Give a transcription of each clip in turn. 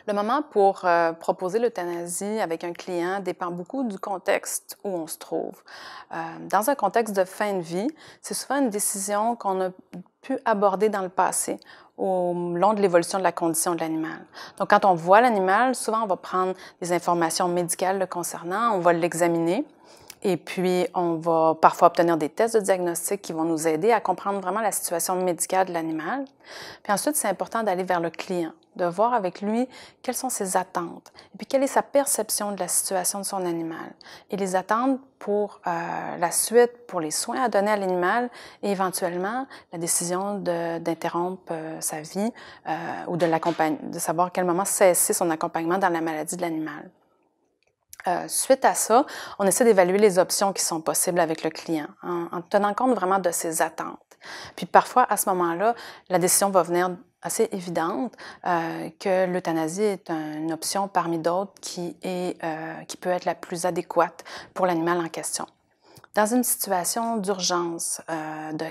Le moment pour proposer l'euthanasie avec un client dépend beaucoup du contexte où on se trouve. Dans un contexte de fin de vie, c'est souvent une décision qu'on a pu aborder dans le passé au long de l'évolution de la condition de l'animal. Donc, quand on voit l'animal, souvent on va prendre des informations médicales le concernant, on va l'examiner. Et puis, on va parfois obtenir des tests de diagnostic qui vont nous aider à comprendre vraiment la situation médicale de l'animal. Puis ensuite, c'est important d'aller vers le client, de voir avec lui quelles sont ses attentes et puis quelle est sa perception de la situation de son animal et les attentes pour la suite, pour les soins à donner à l'animal et éventuellement la décision d'interrompre sa vie ou de savoir à quel moment cesser son accompagnement dans la maladie de l'animal. Suite à ça, on essaie d'évaluer les options qui sont possibles avec le client en tenant compte vraiment de ses attentes. Puis parfois, à ce moment-là, la décision va venir assez évidente que l'euthanasie est une option parmi d'autres qui peut être la plus adéquate pour l'animal en question. Dans une situation d'urgence,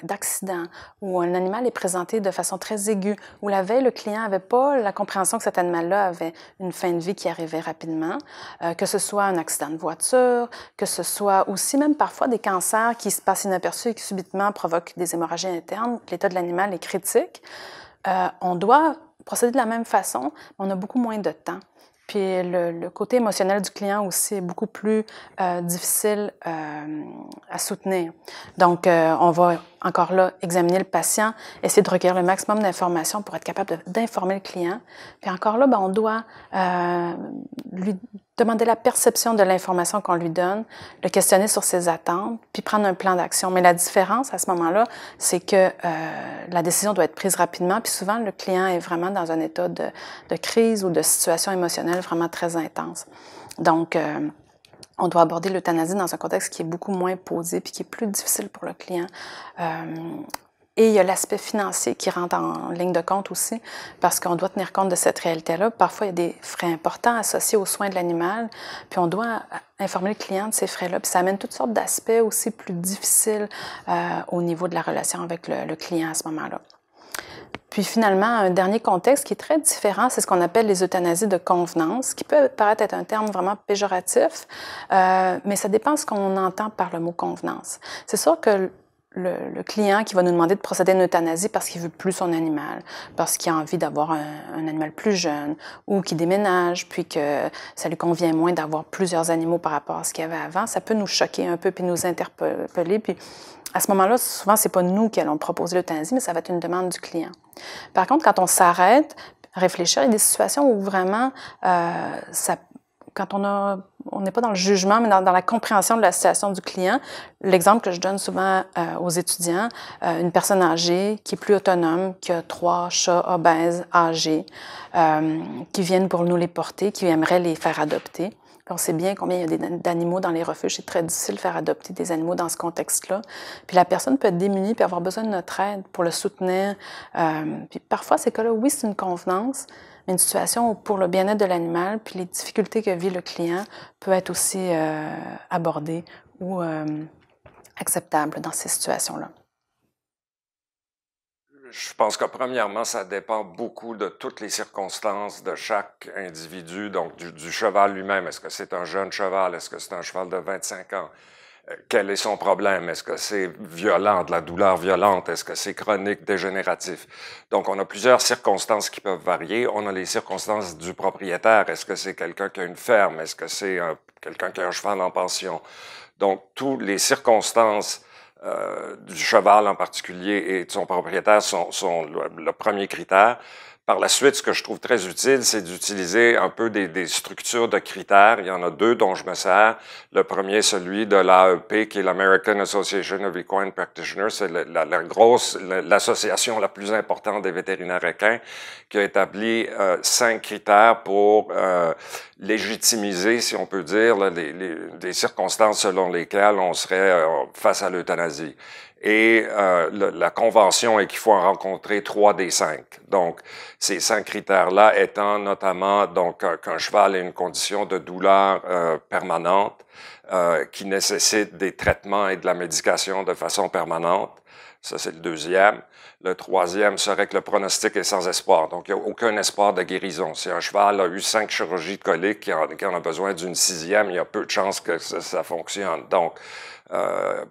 d'accident, où un animal est présenté de façon très aiguë, où la veille, le client n'avait pas la compréhension que cet animal-là avait une fin de vie qui arrivait rapidement, que ce soit un accident de voiture, que ce soit aussi même parfois des cancers qui se passent inaperçus et qui subitement provoquent des hémorragies internes, l'état de l'animal est critique, on doit procéder de la même façon, mais on a beaucoup moins de temps. Puis le côté émotionnel du client aussi est beaucoup plus difficile à soutenir. Donc, on va encore là examiner le patient, essayer de recueillir le maximum d'informations pour être capable d'informer le client. Puis encore là, on doit lui demander la perception de l'information qu'on lui donne, le questionner sur ses attentes, puis prendre un plan d'action. Mais la différence à ce moment-là, c'est que la décision doit être prise rapidement, puis souvent le client est vraiment dans un état de crise ou de situation émotionnelle vraiment très intense. Donc, on doit aborder l'euthanasie dans un contexte qui est beaucoup moins posé puis qui est plus difficile pour le client. Et il y a l'aspect financier qui rentre en ligne de compte aussi, parce qu'on doit tenir compte de cette réalité-là. Parfois, il y a des frais importants associés aux soins de l'animal, puis on doit informer le client de ces frais-là. Puis ça amène toutes sortes d'aspects aussi plus difficiles au niveau de la relation avec le client à ce moment-là. Puis finalement, un dernier contexte qui est très différent, c'est ce qu'on appelle les euthanasies de convenance, qui peut paraître être un terme vraiment péjoratif, mais ça dépend de ce qu'on entend par le mot convenance. C'est sûr que le client qui va nous demander de procéder à une euthanasie parce qu'il veut plus son animal, parce qu'il a envie d'avoir un animal plus jeune ou qui déménage, puis que ça lui convient moins d'avoir plusieurs animaux par rapport à ce qu'il y avait avant, ça peut nous choquer un peu puis nous interpeller. Puis à ce moment-là, souvent, c'est pas nous qui allons proposer l'euthanasie, mais ça va être une demande du client. Par contre, quand on s'arrête, réfléchir, il y a des situations où vraiment, quand on n'est pas dans le jugement, mais dans la compréhension de la situation du client. L'exemple que je donne souvent aux étudiants, une personne âgée qui est plus autonome, qui a 3 chats obèses, âgés, qui viennent pour nous les porter, qui aimeraient les faire adopter. On sait bien combien il y a d'animaux dans les refuges. C'est très difficile de faire adopter des animaux dans ce contexte-là. Puis la personne peut être démunie puis avoir besoin de notre aide pour le soutenir. Puis parfois, ces cas-là, oui, c'est une convenance, mais une situation où pour le bien-être de l'animal puis les difficultés que vit le client peut être aussi abordée ou acceptable dans ces situations-là. Je pense que premièrement, ça dépend beaucoup de toutes les circonstances de chaque individu, donc du cheval lui-même. Est-ce que c'est un jeune cheval? Est-ce que c'est un cheval de 25 ans? Quel est son problème? Est-ce que c'est violent, de la douleur violente? Est-ce que c'est chronique, dégénératif? Donc, on a plusieurs circonstances qui peuvent varier. On a les circonstances du propriétaire. Est-ce que c'est quelqu'un qui a une ferme? Est-ce que c'est quelqu'un qui a un cheval en pension? Donc, toutes les circonstances du cheval en particulier et de son propriétaire sont le premier critère. Par la suite, ce que je trouve très utile, c'est d'utiliser un peu des structures de critères. Il y en a 2 dont je me sers. Le premier, celui de l'AEP, qui est l'American Association of Equine Practitioners. C'est l'association la plus importante des vétérinaires équins, qui a établi 5 critères pour légitimiser, si on peut dire, des circonstances selon lesquelles on serait face à l'euthanasie. Et la convention est qu'il faut en rencontrer 3 des 5. Donc, ces 5 critères-là étant notamment donc qu'un cheval ait une condition de douleur permanente qui nécessite des traitements et de la médication de façon permanente. Ça, c'est le deuxième. Le troisième serait que le pronostic est sans espoir. Donc, il n'y a aucun espoir de guérison. Si un cheval a eu 5 chirurgies de colique, qui en a besoin d'une sixième, il y a peu de chances que ça fonctionne. Donc,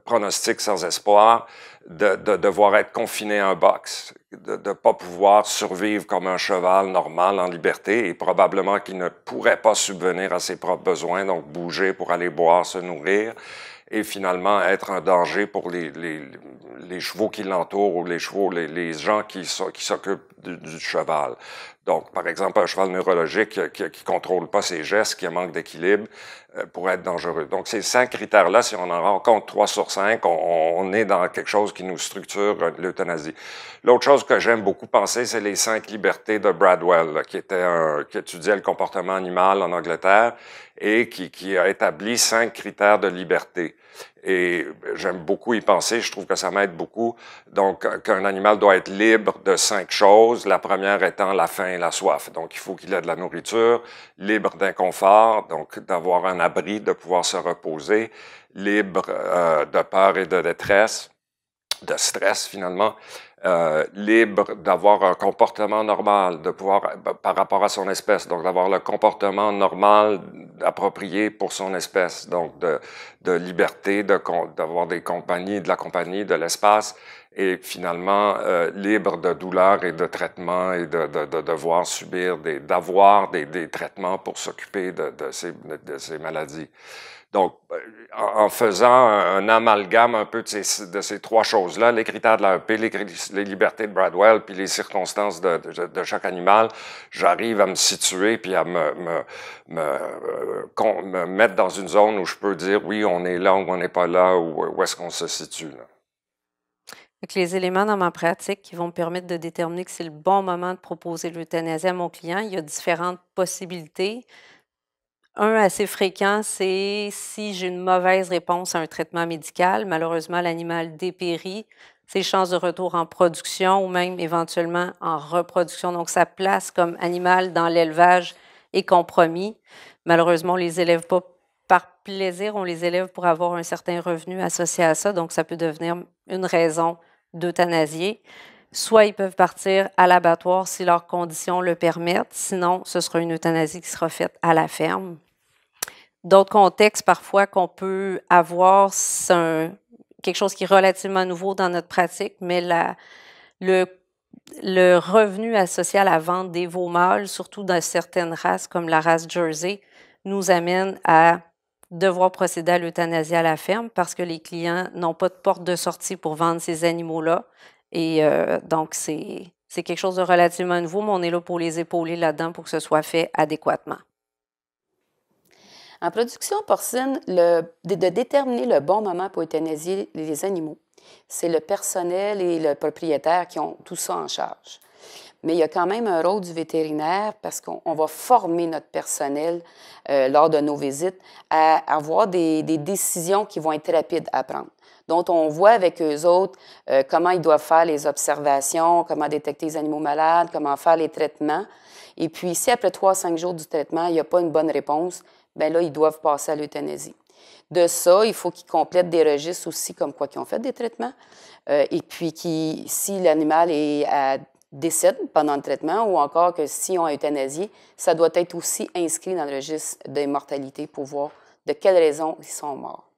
pronostic sans espoir, de devoir être confiné à un box, de ne pas pouvoir survivre comme un cheval normal en liberté et probablement qu'il ne pourrait pas subvenir à ses propres besoins, donc bouger pour aller boire, se nourrir, et finalement être un danger pour les chevaux qui l'entourent ou les gens qui s'occupent du cheval. Donc, par exemple, un cheval neurologique qui ne contrôle pas ses gestes, qui a manque d'équilibre, pourrait être dangereux. Donc, ces 5 critères-là, si on en rencontre 3 sur 5, on est dans quelque chose qui nous structure l'euthanasie. L'autre chose que j'aime beaucoup penser, c'est les 5 libertés de Bradwell, là, qui étudiait le comportement animal en Angleterre et qui a établi 5 critères de liberté. Et j'aime beaucoup y penser, je trouve que ça m'aide beaucoup. Donc, qu'un animal doit être libre de 5 choses, la première étant la faim et la soif. Donc, il faut qu'il ait de la nourriture, libre d'inconfort, donc d'avoir un abri, de pouvoir se reposer, libre de peur et de détresse, de stress finalement, libre d'avoir un comportement normal, de pouvoir, par rapport à son espèce, donc d'avoir le comportement normal approprié pour son espèce, donc de liberté, d'avoir des compagnies, de la compagnie, de l'espace, et finalement libre de douleur et de traitement et de devoir subir, d'avoir des traitements pour s'occuper de ces maladies. Donc, en faisant un amalgame un peu de ces 3 choses-là, les critères de l'AEP, les libertés de Bradwell, puis les circonstances de chaque animal, j'arrive à me situer puis à me mettre dans une zone où je peux dire oui, on est là ou on n'est pas là, ou où est-ce qu'on se situe, là. Donc, les éléments dans ma pratique qui vont me permettre de déterminer que c'est le bon moment de proposer l'euthanasie à mon client, il y a différentes possibilités. Un assez fréquent, c'est si j'ai une mauvaise réponse à un traitement médical, malheureusement, l'animal dépérit, ses chances de retour en production ou même éventuellement en reproduction, donc sa place comme animal dans l'élevage est compromis. Malheureusement, on les élève pas par plaisir, on les élève pour avoir un certain revenu associé à ça, donc ça peut devenir une raison d'euthanasier. Soit ils peuvent partir à l'abattoir si leurs conditions le permettent, sinon ce sera une euthanasie qui sera faite à la ferme. D'autres contextes parfois qu'on peut avoir, c'est quelque chose qui est relativement nouveau dans notre pratique, mais le revenu associé à la vente des veaux mâles, surtout dans certaines races comme la race Jersey, nous amène à devoir procéder à l'euthanasie à la ferme parce que les clients n'ont pas de porte de sortie pour vendre ces animaux-là. Et donc, c'est quelque chose de relativement nouveau, mais on est là pour les épauler là-dedans pour que ce soit fait adéquatement. En production porcine, de déterminer le bon moment pour euthanasier les animaux, c'est le personnel et le propriétaire qui ont tout ça en charge. Mais il y a quand même un rôle du vétérinaire parce qu'on va former notre personnel lors de nos visites à avoir des décisions qui vont être rapides à prendre, dont on voit avec eux autres comment ils doivent faire les observations, comment détecter les animaux malades, comment faire les traitements. Et puis, si après 3 à 5 jours du traitement, il n'y a pas une bonne réponse, bien là, ils doivent passer à l'euthanasie. De ça, il faut qu'ils complètent des registres aussi comme quoi qu'ils ont fait des traitements. Et puis, si l'animal décède pendant le traitement ou encore que si on a euthanasié, ça doit être aussi inscrit dans le registre des mortalités pour voir de quelles raisons ils sont morts.